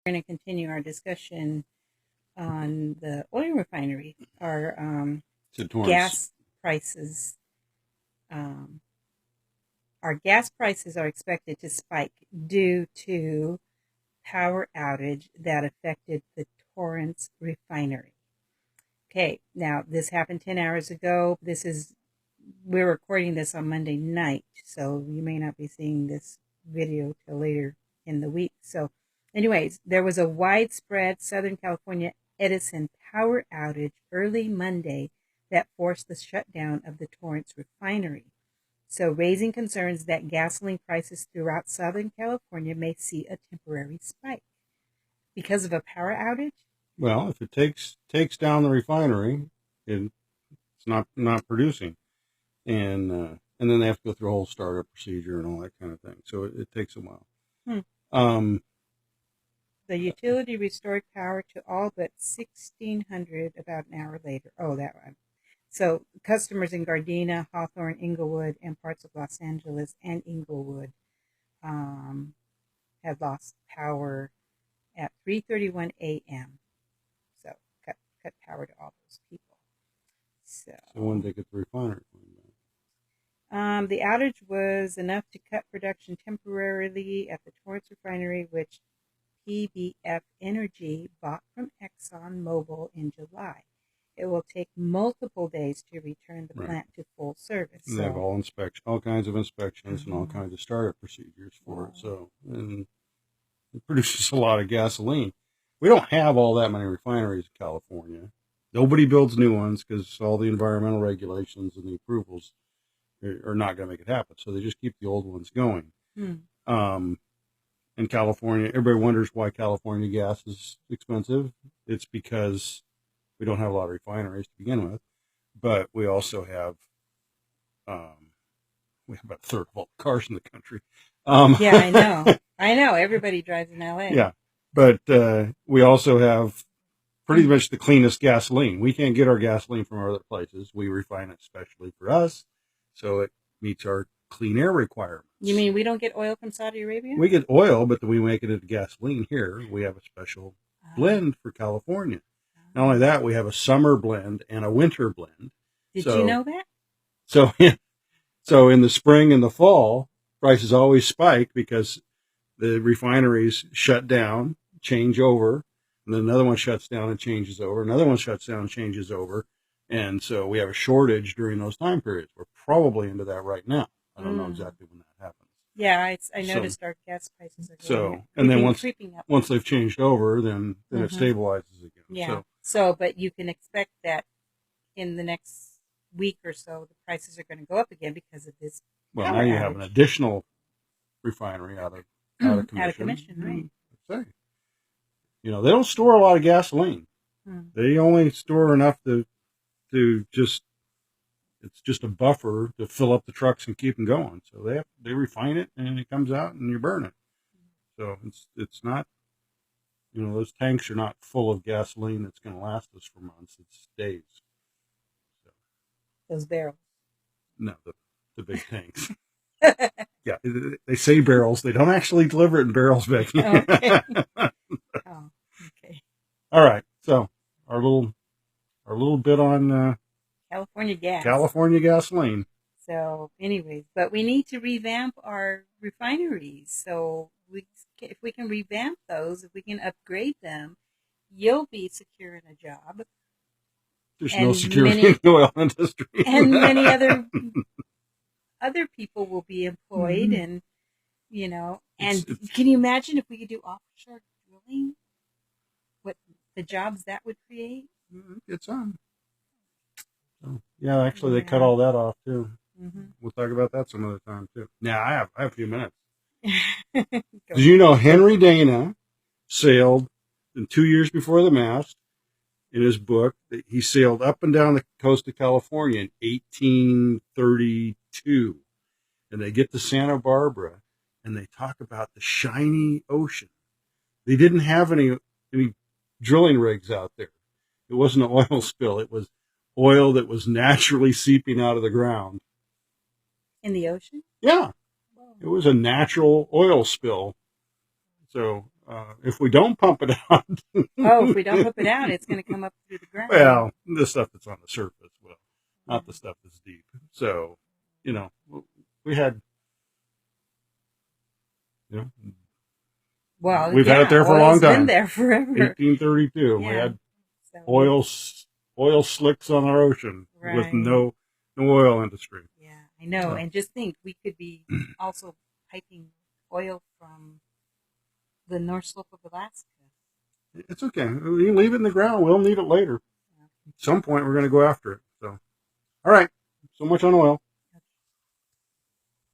going to continue our discussion on the oil refinery. Our gas prices, our gas prices are expected to spike due to power outage that affected the Torrance refinery. Okay, now this happened 10 hours ago. We're recording this on Monday night, so you may not be seeing this video till later in the week. So anyways, there was a widespread Southern California Edison power outage early Monday that forced the shutdown of the Torrance refinery. So raising concerns that gasoline prices throughout Southern California may see a temporary spike because of a power outage. Well, if it takes down the refinery, it's not producing, and then they have to go through a whole startup procedure and all that kind of thing. So it takes a while. The utility restored power to all but 1,600 about an hour later. Oh, that one. So customers in Gardena, Hawthorne, Inglewood, and parts of Los Angeles and Inglewood had lost power at 3:31 a.m. So cut power to all those people. So when did they get the refinery? The outage was enough to cut production temporarily at the Torrance refinery, which PBF Energy bought from ExxonMobil in July. It will take multiple days to return the plant to full service. And they have all kinds of inspections and all kinds of startup procedures for it. So, and it produces a lot of gasoline. We don't have all that many refineries in California. Nobody builds new ones because all the environmental regulations and the approvals are not going to make it happen. So they just keep the old ones going. In California, everybody wonders why California gas is expensive. It's because we don't have a lot of refineries to begin with, but we also have about a third of all the cars in the country. Yeah, I know. Everybody drives in LA. Yeah, but we also have pretty much the cleanest gasoline. We can't get our gasoline from other places. We refine it specially for us, so it meets our clean air requirements. You mean we don't get oil from Saudi Arabia? We get oil, but we make it into gasoline here. We have a special blend for California. Not only that, we have a summer blend and a winter blend. Did you know that? So in the spring and the fall, prices always spike because the refineries shut down, change over, and then another one shuts down and changes over. Another one shuts down and changes over. And so we have a shortage during those time periods. We're probably into that right now. I don't know exactly when that happens. Yeah, I noticed our gas prices are going and then creeping up. Once they've changed over, then it stabilizes again. Yeah. So, but you can expect that in the next week or so, the prices are going to go up again because of this. Well, now you have an additional refinery out of commission. Out of commission, right? They don't store a lot of gasoline. They only store enough to just. It's just a buffer to fill up the trucks and keep them going. So they refine it and it comes out and you burn it. So it's not, those tanks are not full of gasoline that's going to last us for months. It's days. So. Those barrels. No, the big tanks. Yeah, they say barrels. They don't actually deliver it in barrels, Becky. Okay. Okay. All right. So our little bit on California gasoline. So anyways, but we need to revamp our refineries. So if we can revamp those, if we can upgrade them, you'll be secure in a job. There's no security in the oil industry. And many other people will be employed and, and can you imagine if we could do offshore drilling? What the jobs that would create? It's on. So, yeah, actually, they cut all that off, too. We'll talk about that some other time, too. Yeah, I have a few minutes. Did you know Henry Dana sailed 2 years before the mast in his book? He sailed up and down the coast of California in 1832. And they get to Santa Barbara, and they talk about the shiny ocean. They didn't have any drilling rigs out there. It wasn't an oil spill. It was oil that was naturally seeping out of the ground. In the ocean? Yeah. It was a natural oil spill. So if we don't pump it out, oh, if we don't pump it out, it's going to come up through the ground. well, the stuff that's on the surface will, not the stuff that's deep. So, we had, well, we've had it there for a long time. Been there forever. 1832. Yeah. We had oil slicks on our ocean with no oil industry. Yeah, I know. So. And just think, we could be also piping oil from the North Slope of Alaska. It's okay. We can leave it in the ground. We'll need it later. Yeah. At some point, we're going to go after it. So, all right. So much on oil.